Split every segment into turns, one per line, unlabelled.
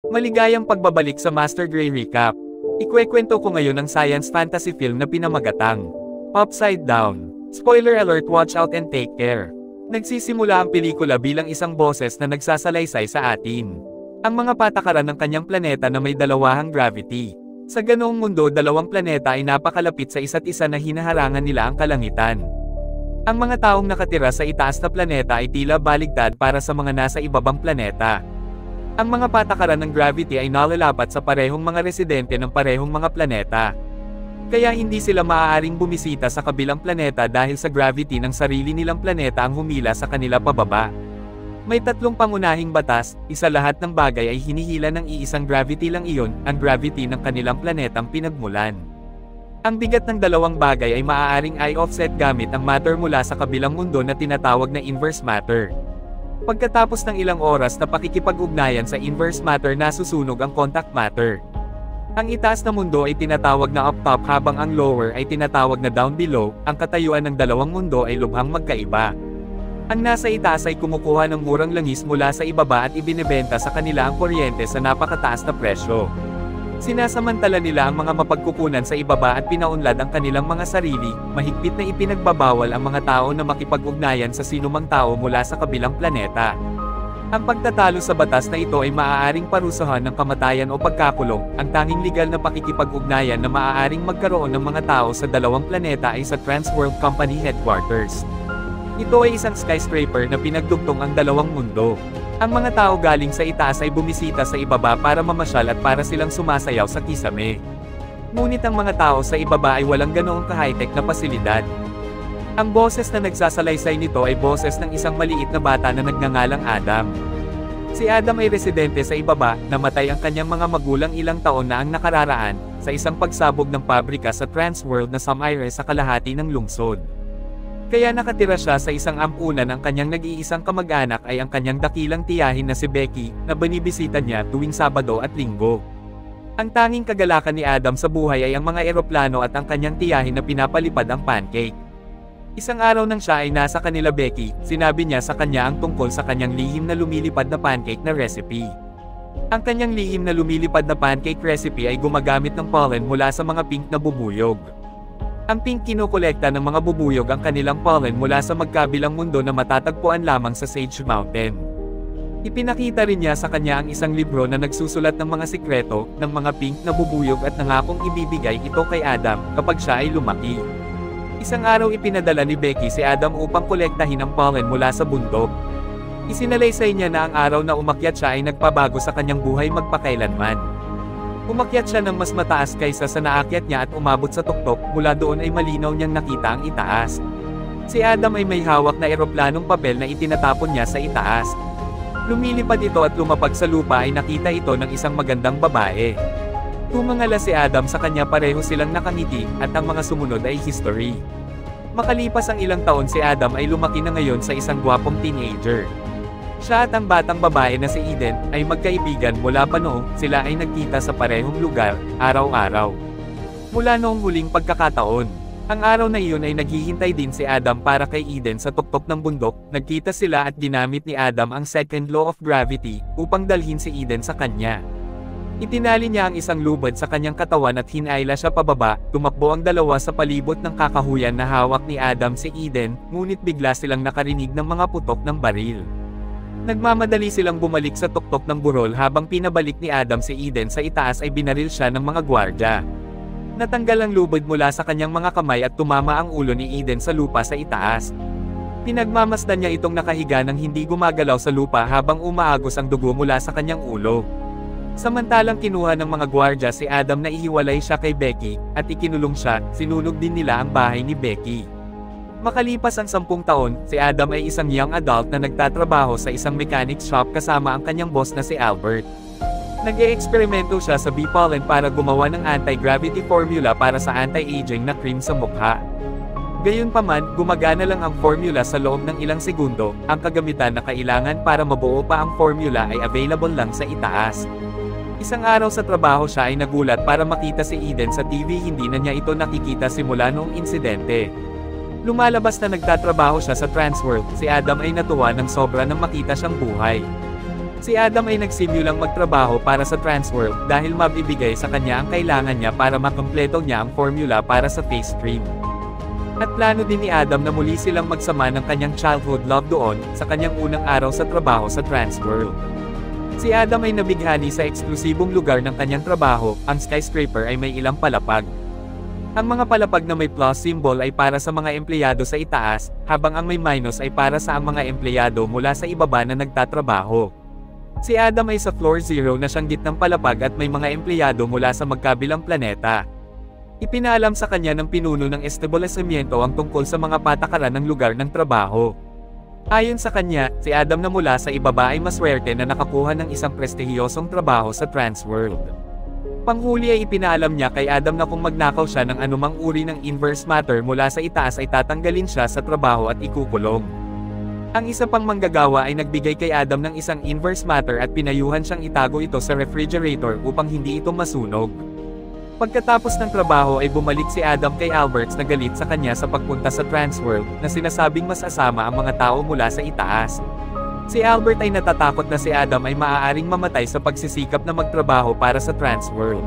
Maligayang pagbabalik sa Master Gray Recap. Ikwekwento ko ngayon ang science fantasy film na pinamagatang Upside Down. Spoiler alert, watch out and take care. Nagsisimula ang pelikula bilang isang boses na nagsasalaysay sa atin. Ang mga patakaran ng kanyang planeta na may dalawahang gravity. Sa ganoong mundo, dalawang planeta ay napakalapit sa isa't isa na hinaharangan nila ang kalangitan. Ang mga taong nakatira sa itaas na planeta ay tila baligtad para sa mga nasa ibabang planeta. Ang mga patakaran ng gravity ay nalalapat sa parehong mga residente ng parehong mga planeta. Kaya hindi sila maaaring bumisita sa kabilang planeta dahil sa gravity ng sarili nilang planeta ang humila sa kanila pababa. May tatlong pangunahing batas, isa lahat ng bagay ay hinihila ng iisang gravity lang iyon, ang gravity ng kanilang planetang pinagmulan. Ang bigat ng dalawang bagay ay maaaring i-offset gamit ang matter mula sa kabilang mundo na tinatawag na inverse matter. Pagkatapos ng ilang oras na pakikipag-ugnayan sa inverse matter, nasusunog ang contact matter. Ang itaas na mundo ay tinatawag na up top habang ang lower ay tinatawag na down below. Ang katayuan ng dalawang mundo ay lubhang magkaiba. Ang nasa itaas ay kumukuha ng murang langis mula sa ibaba at ibinebenta sa kanila ang kuryente sa napakataas na presyo. Sinasamantala nila ang mga mapagkukunan sa ibaba at pinaunlad ang kanilang mga sarili. Mahigpit na ipinagbabawal ang mga tao na makipag-ugnayan sa sinumang tao mula sa kabilang planeta. Ang pagtatalo sa batas na ito ay maaaring parusahan ng kamatayan o pagkakulong. Ang tanging legal na pakikipag-ugnayan na maaaring magkaroon ng mga tao sa dalawang planeta ay sa Transworld Company Headquarters. Ito ay isang skyscraper na pinagdugtong ang dalawang mundo. Ang mga tao galing sa itaas ay bumisita sa ibaba para mamasyal at para silang sumasayaw sa kisame. Ngunit ang mga tao sa ibaba ay walang ganoong ka-high-tech na pasilidad. Ang boses na nagsasalaysay nito ay boses ng isang maliit na bata na nagngangalang Adam. Si Adam ay residente sa ibaba, namatay ang kanyang mga magulang ilang taon na ang nakararaan, sa isang pagsabog ng pabrika sa Transworld na Samire sa kalahati ng lungsod. Kaya nakatira siya sa isang ampunan. Ang kanyang nag-iisang kamag-anak ay ang kanyang dakilang tiyahin na si Becky, na binibisita niya tuwing Sabado at Linggo. Ang tanging kagalakan ni Adam sa buhay ay ang mga eroplano at ang kanyang tiyahin na pinapalipad ang pancake. Isang araw nang siya ay nasa kanila Becky, sinabi niya sa kanya ang tungkol sa kanyang lihim na lumilipad na pancake na recipe. Ang kanyang lihim na lumilipad na pancake recipe ay gumagamit ng pollen mula sa mga pink na bubuyog. Ang pink kinokolekta ng mga bubuyog ang kanilang pollen mula sa magkabilang mundo na matatagpuan lamang sa Sage Mountain. Ipinakita rin niya sa kanya ang isang libro na nagsusulat ng mga sikreto ng mga pink na bubuyog at nangakong ibibigay ito kay Adam kapag siya ay lumaki. Isang araw ipinadala ni Becky si Adam upang kolektahin ang pollen mula sa bundok. Isinalaysay niya na ang araw na umakyat siya ay nagpabago sa kanyang buhay magpakailanman. Umakyat siya ng mas mataas kaysa sa naakyat niya at umabot sa tuktok. Mula doon ay malinaw niyang nakita ang itaas. Si Adam ay may hawak na eroplanong papel na itinatapon niya sa itaas. Lumilipad ito at lumapag sa lupa ay nakita ito ng isang magandang babae. Tumangala si Adam sa kanya, pareho silang nakangiti, at ang mga sumunod ay history. Makalipas ang ilang taon, si Adam ay lumaki na ngayon sa isang gwapong teenager. Siya at ang batang babae na si Eden ay magkaibigan mula pa noong sila ay nagkita sa parehong lugar, araw-araw. Mula noong huling pagkakataon, ang araw na iyon ay naghihintay din si Adam para kay Eden sa tuktok ng bundok. Nagkita sila at ginamit ni Adam ang second law of gravity upang dalhin si Eden sa kanya. Itinali niya ang isang lubad sa kanyang katawan at hinayla siya pababa. Tumakbo ang dalawa sa palibot ng kakahuyan na hawak ni Adam si Eden, ngunit bigla silang nakarinig ng mga putok ng baril. Nagmamadali silang bumalik sa tuktok ng burol. Habang pinabalik ni Adam si Eden sa itaas ay binaril siya ng mga gwardya. Natanggal ang lubid mula sa kanyang mga kamay at tumama ang ulo ni Eden sa lupa sa itaas. Pinagmamasdan niya itong nakahiga ng hindi gumagalaw sa lupa habang umaagos ang dugo mula sa kanyang ulo. Samantalang kinuha ng mga gwardya si Adam na ihiwalay siya kay Becky, at ikinulong siya. Sinunog din nila ang bahay ni Becky. Makalipas ang 10 taon, si Adam ay isang young adult na nagtatrabaho sa isang mechanics shop kasama ang kanyang boss na si Albert. Nag-e-eksperimento siya sa bee pollen para gumawa ng anti-gravity formula para sa anti-aging na cream sa mukha. Gayunpaman, gumagana lang ang formula sa loob ng ilang segundo. Ang kagamitan na kailangan para mabuo pa ang formula ay available lang sa itaas. Isang araw sa trabaho siya ay nagulat para makita si Eden sa TV. Hindi na niya ito nakikita simula noong insidente. Lumalabas na nagtatrabaho siya sa Transworld. Si Adam ay natuwa ng sobra nang makita siyang buhay. Si Adam ay nagsimulang magtrabaho para sa Transworld dahil mabibigay sa kanya ang kailangan niya para makumpleto niya ang formula para sa face cream. At plano din ni Adam na muli silang magsama ng kanyang childhood love doon, sa kanyang unang araw sa trabaho sa Transworld. Si Adam ay nabighani sa eksklusibong lugar ng kanyang trabaho, ang skyscraper ay may ilang palapag. Ang mga palapag na may plus symbol ay para sa mga empleyado sa itaas, habang ang may minus ay para sa ang mga empleyado mula sa ibaba na nagtatrabaho. Si Adam ay sa floor 0 na siyang gitnang palapag at may mga empleyado mula sa magkabilang planeta. Ipinaalam sa kanya ng pinuno ng establishmento ang tungkol sa mga patakaran ng lugar ng trabaho. Ayon sa kanya, si Adam na mula sa ibaba ay maswerte na nakakuha ng isang prestihiyosong trabaho sa Transworld. Panghuli ay ipinaalam niya kay Adam na kung magnakaw siya ng anumang uri ng inverse matter mula sa itaas ay tatanggalin siya sa trabaho at ikukulong. Ang isa pang manggagawa ay nagbigay kay Adam ng isang inverse matter at pinayuhan siyang itago ito sa refrigerator upang hindi ito masunog. Pagkatapos ng trabaho ay bumalik si Adam kay Alberts na galit sa kanya sa pagpunta sa Transworld, na sinasabing masasama ang mga tao mula sa itaas. Si Albert ay natatakot na si Adam ay maaaring mamatay sa pagsisikap na magtrabaho para sa Transworld.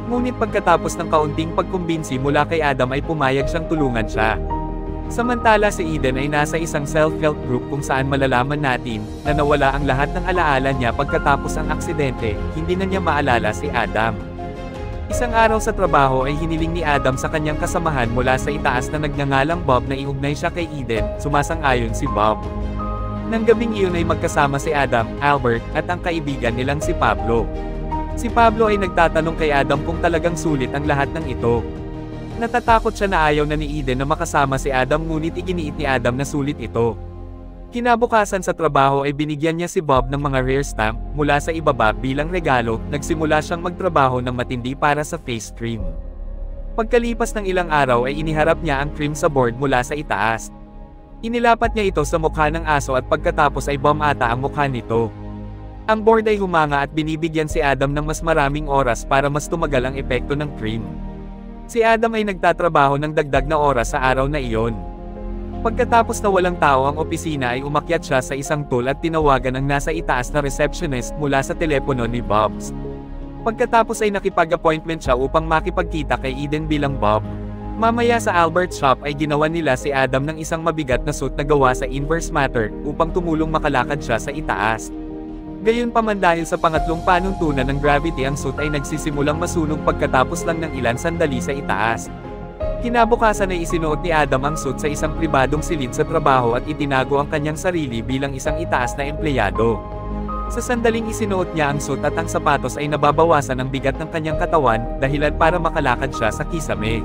Ngunit pagkatapos ng kaunting pagkumbinsi mula kay Adam ay pumayag siyang tulungan siya. Samantala si Eden ay nasa isang self-help group kung saan malalaman natin na nawala ang lahat ng alaala niya pagkatapos ang aksidente, hindi na niya maalala si Adam. Isang araw sa trabaho ay hiniling ni Adam sa kanyang kasamahan mula sa itaas na nagngangalang Bob na iugnay siya kay Eden, sumasang-ayon si Bob. Nang gabing iyon ay magkasama si Adam, Albert, at ang kaibigan nilang si Pablo. Si Pablo ay nagtatanong kay Adam kung talagang sulit ang lahat ng ito. Natatakot siya na ayaw na ni Eden na makasama si Adam ngunit iginiit ni Adam na sulit ito. Kinabukasan sa trabaho ay binigyan niya si Bob ng mga rare stamp mula sa ibaba bilang regalo, nagsimula siyang magtrabaho ng matindi para sa face cream. Pagkalipas ng ilang araw ay iniharap niya ang cream sa board mula sa itaas. Inilapat niya ito sa mukha ng aso at pagkatapos ay bomb-ata ang mukha nito. Ang board ay humanga at binibigyan si Adam ng mas maraming oras para mas tumagal ang epekto ng cream. Si Adam ay nagtatrabaho ng dagdag na oras sa araw na iyon. Pagkatapos na walang tao ang opisina ay umakyat siya sa isang tool at tinawagan ang nasa itaas na receptionist mula sa telepono ni Bobs. Pagkatapos ay nakipag-appointment siya upang makipagkita kay Eden bilang Bob. Mamaya sa Albert shop ay ginawa nila si Adam ng isang mabigat na suit na gawa sa inverse matter upang tumulong makalakad siya sa itaas. Gayunpaman dahil sa pangatlong panuntunan ng gravity ang suit ay nagsisimulang masunog pagkatapos lang ng ilan sandali sa itaas. Kinabukasan ay isinuot ni Adam ang suit sa isang pribadong silid sa trabaho at itinago ang kanyang sarili bilang isang itaas na empleyado. Sa sandaling isinuot niya ang suit at ang sapatos ay nababawasan ang bigat ng kanyang katawan, dahilan para makalakad siya sa kisame.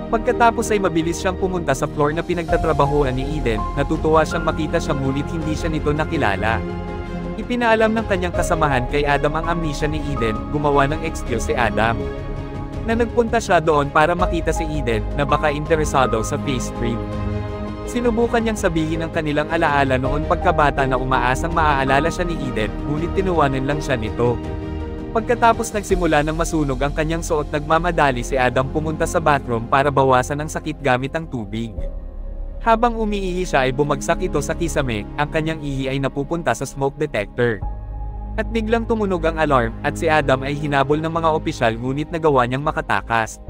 Pagkatapos ay mabilis siyang pumunta sa floor na pinagtatrabahuan ni Eden, natutuwa siyang makita siya ngunit hindi siya nito nakilala. Ipinaalam ng kanyang kasamahan kay Adam ang amnesia ni Eden, gumawa ng excuse si Adam na nagpunta siya doon para makita si Eden na baka interesado sa face cream. Sinubukan niyang sabihin ang kanilang alaala noon pagkabata na umaasang maaalala siya ni Eden, ngunit tinuwanan lang siya nito. Pagkatapos nagsimula ng masunog ang kanyang suot, nagmamadali si Adam pumunta sa bathroom para bawasan ang sakit gamit ang tubig. Habang umiihi siya ay bumagsak ito sa kisame, ang kanyang ihi ay napupunta sa smoke detector. At biglang tumunog ang alarm, at si Adam ay hinabol ng mga opisyal ngunit nagawa niyang makatakas.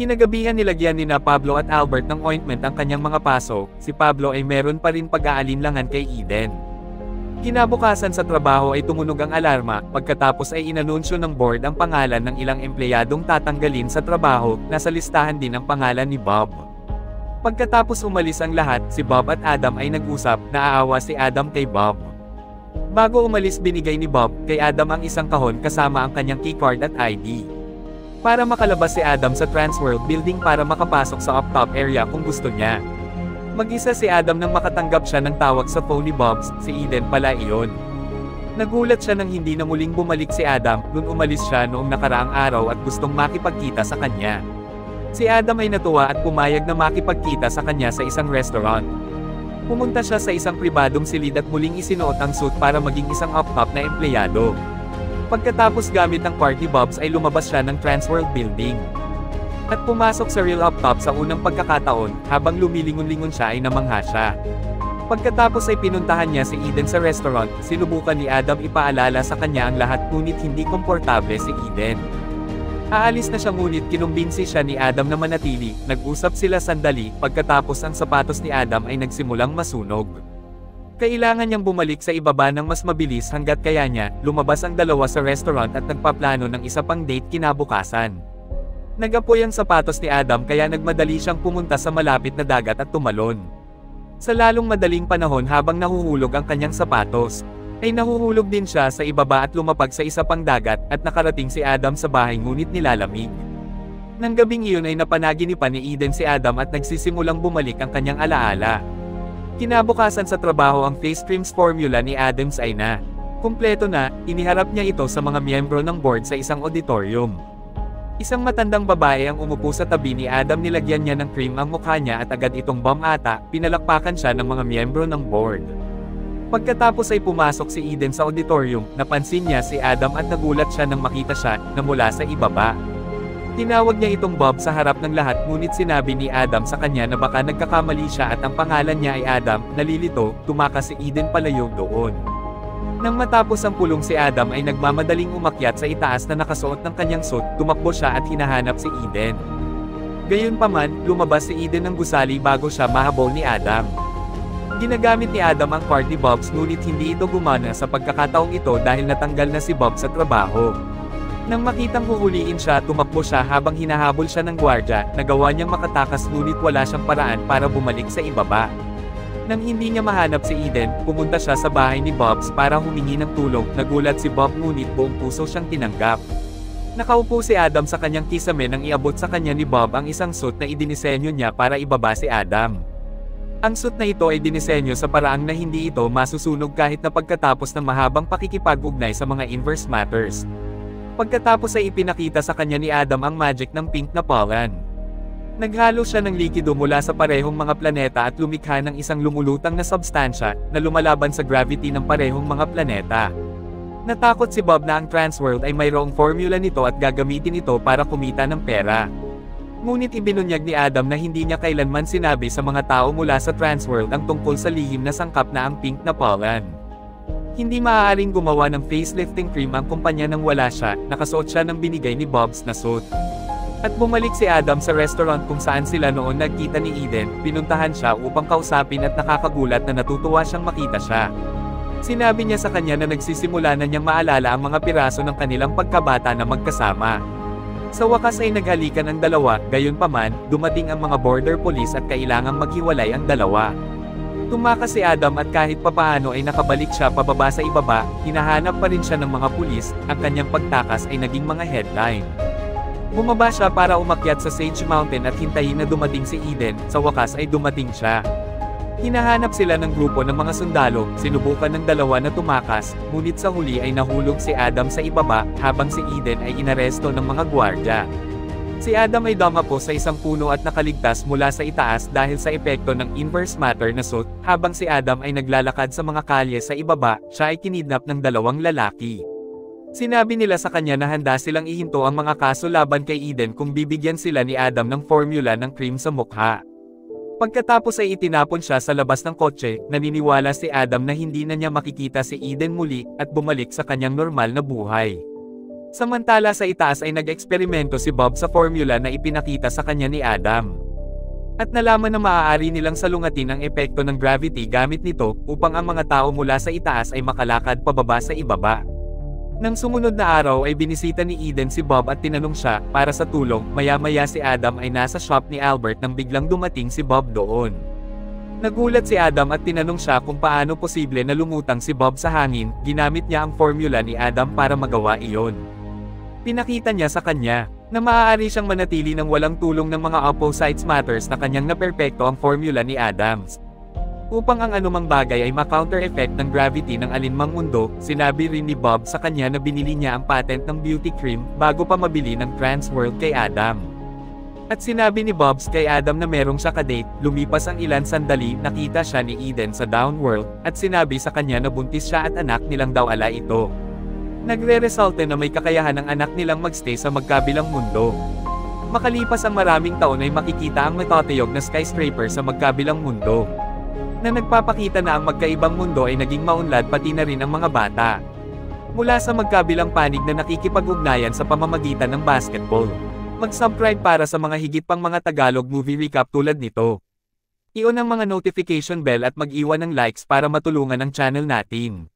Kinagabihan nilagyan ni Pablo at Albert ng ointment ang kanyang mga paso, si Pablo ay meron pa rin pag-aalinlangan kay Eden. Kinabukasan sa trabaho ay tumunog ang alarma, pagkatapos ay inanunsyo ng board ang pangalan ng ilang empleyadong tatanggalin sa trabaho, nasa listahan din ang pangalan ni Bob. Pagkatapos umalis ang lahat, si Bob at Adam ay nag-usap, naaawa si Adam kay Bob. Bago umalis binigay ni Bob kay Adam ang isang kahon kasama ang kanyang keycard at ID. Para makalabas si Adam sa Transworld building para makapasok sa up-top area kung gusto niya. Mag-isa si Adam nang makatanggap siya ng tawag sa phone ni Bobs, si Eden pala iyon. Nagulat siya nang hindi na muling bumalik si Adam, nung umalis siya noong nakaraang araw at gustong makipagkita sa kanya. Si Adam ay natuwa at pumayag na makipagkita sa kanya sa isang restaurant. Pumunta siya sa isang pribadong silid at muling isinuot ang suit para maging isang up-top na empleyado. Pagkatapos gamit ang party Bobs ay lumabas siya ng Transworld building. At pumasok sa real up-top sa unang pagkakataon, habang lumilingon-lingon siya ay namangha siya. Pagkatapos ay pinuntahan niya si Eden sa restaurant, sinubukan ni Adam ipaalala sa kanya ang lahat ngunit hindi komportable si Eden. Aalis na siya ngunit kinumbinsi siya ni Adam na manatili, nag-usap sila sandali, pagkatapos ang sapatos ni Adam ay nagsimulang masunog. Kailangan niyang bumalik sa ibaba ng mas mabilis hanggat kaya niya, lumabas ang dalawa sa restaurant at nagpaplano ng isa pang date kinabukasan. Nag-apoy ang sapatos ni Adam kaya nagmadali siyang pumunta sa malapit na dagat at tumalon. Sa lalong madaling panahon habang nahuhulog ang kanyang sapatos, ay nahuhulog din siya sa ibaba at lumapag sa isa pang dagat at nakarating si Adam sa bahay ngunit nilalamig. Nang gabing iyon ay napanaginipan ni Eden si Adam at nagsisimulang bumalik ang kanyang alaala. Kinabukasan sa trabaho ang face creams formula ni Adams ay na. Kumpleto na, iniharap niya ito sa mga miyembro ng board sa isang auditorium. Isang matandang babae ang umupo sa tabi ni Adam, nilagyan niya ng cream ang mukha niya at agad itong bomb ata, pinalakpakan siya ng mga miyembro ng board. Pagkatapos ay pumasok si Eden sa auditorium, napansin niya si Adam at nagulat siya nang makita siya, na mula sa ibaba. Tinawag niya itong Bob sa harap ng lahat ngunit sinabi ni Adam sa kanya na baka nagkakamali siya at ang pangalan niya ay Adam. Nalilito, tumakas si Eden palayo doon. Nang matapos ang pulong si Adam ay nagmamadaling umakyat sa itaas na nakasuot ng kanyang suit, tumakbo siya at hinahanap si Eden. Gayunpaman, lumabas si Eden ng gusali bago siya mahabol ni Adam. Ginagamit ni Adam ang party bobs ngunit hindi ito gumana sa pagkakataong ito dahil natanggal na si Bob sa trabaho. Nang makitang huhuliin siya, tumakbo siya habang hinahabol siya ng gwardya, nagawa niyang makatakas ngunit wala siyang paraan para bumalik sa ibaba. Nang hindi niya mahanap si Eden, pumunta siya sa bahay ni Bobs para humingi ng tulong, nagulat si Bob ngunit buong puso siyang tinanggap. Nakaupo si Adam sa kanyang kisame nang iabot sa kanya ni Bob ang isang suit na idinisenyo niya para ibaba si Adam. Ang suit na ito ay dinisenyo sa paraang na hindi ito masusunog kahit na pagkatapos ng mahabang pakikipag-ugnay sa mga inverse matters. Pagkatapos ay ipinakita sa kanya ni Adam ang magic ng pink na pollen. Naghalo siya ng likido mula sa parehong mga planeta at lumikha ng isang lumulutang na substansya na lumalaban sa gravity ng parehong mga planeta. Natakot si Bob na ang Transworld ay mayroong formula nito at gagamitin ito para kumita ng pera. Ngunit ibinunyag ni Adam na hindi niya kailanman sinabi sa mga tao mula sa Transworld ang tungkol sa lihim na sangkap na ang pink na pollen. Hindi maaaring gumawa ng facelifting cream ang kumpanya nang wala siya, nakasuot siya ng binigay ni Bobs na suit. At bumalik si Adam sa restaurant kung saan sila noon nagkita ni Eden, pinuntahan siya upang kausapin at nakakagulat na natutuwa siyang makita siya. Sinabi niya sa kanya na nagsisimula na niyang maalala ang mga piraso ng kanilang pagkabata na magkasama. Sa wakas ay naghalikan ang dalawa, gayunpaman, dumating ang mga border police at kailangang maghiwalay ang dalawa. Tumakas si Adam at kahit papaano ay nakabalik siya pababa sa ibaba, hinahanap pa rin siya ng mga pulis, ang kanyang pagtakas ay naging mga headline. Bumaba siya para umakyat sa Sage Mountain at hintayin na dumating si Eden, sa wakas ay dumating siya. Hinahanap sila ng grupo ng mga sundalo, sinubukan ng dalawa na tumakas, ngunit sa huli ay nahulog si Adam sa ibaba, habang si Eden ay inaresto ng mga gwardya. Si Adam ay dumapo sa isang puno at nakaligtas mula sa itaas dahil sa epekto ng inverse matter na suit, habang si Adam ay naglalakad sa mga kalye sa ibaba, siya ay kinidnap ng dalawang lalaki. Sinabi nila sa kanya na handa silang ihinto ang mga kaso laban kay Eden kung bibigyan sila ni Adam ng formula ng cream sa mukha. Pagkatapos ay itinapon siya sa labas ng kotse, naniniwala si Adam na hindi na niya makikita si Eden muli, at bumalik sa kanyang normal na buhay. Samantala sa itaas ay nag-eksperimento si Bob sa formula na ipinakita sa kanya ni Adam. At nalaman na maaari nilang salungatin ang epekto ng gravity gamit nito, upang ang mga tao mula sa itaas ay makalakad pababa sa ibaba. Nang sumunod na araw ay binisita ni Eden si Bob at tinanong siya, para sa tulong, maya-maya si Adam ay nasa shop ni Albert nang biglang dumating si Bob doon. Nagulat si Adam at tinanong siya kung paano posible na lumutang si Bob sa hangin, ginamit niya ang formula ni Adam para magawa iyon. Pinakita niya sa kanya, na maaari siyang manatili ng walang tulong ng mga opposites matters na kanyang naperpekto ang formula ni Adams. Upang ang anumang bagay ay ma-counter-effect ng gravity ng alinmang mundo, sinabi rin ni Bob sa kanya na binili niya ang patent ng beauty cream, bago pa mabili ng Transworld kay Adam. At sinabi ni Bobs kay Adam na merong siya kadate, lumipas ang ilan sandali, nakita siya ni Eden sa Downworld, at sinabi sa kanya na buntis siya at anak nilang daw ala ito. Nagre-resulte na may kakayahan ang anak nilang magstay sa magkabilang mundo. Makalipas ang maraming taon ay makikita ang matatayog na skyscraper sa magkabilang mundo. na nagpapakita na ang magkaibang mundo ay naging maunlad pati na rin ang mga bata. Mula sa magkabilang panig na nakikipag-ugnayan sa pamamagitan ng basketball. Mag-subscribe para sa mga higit pang mga Tagalog movie recap tulad nito. I-on ang mga notification bell at mag-iwan ng likes para matulungan ang channel natin.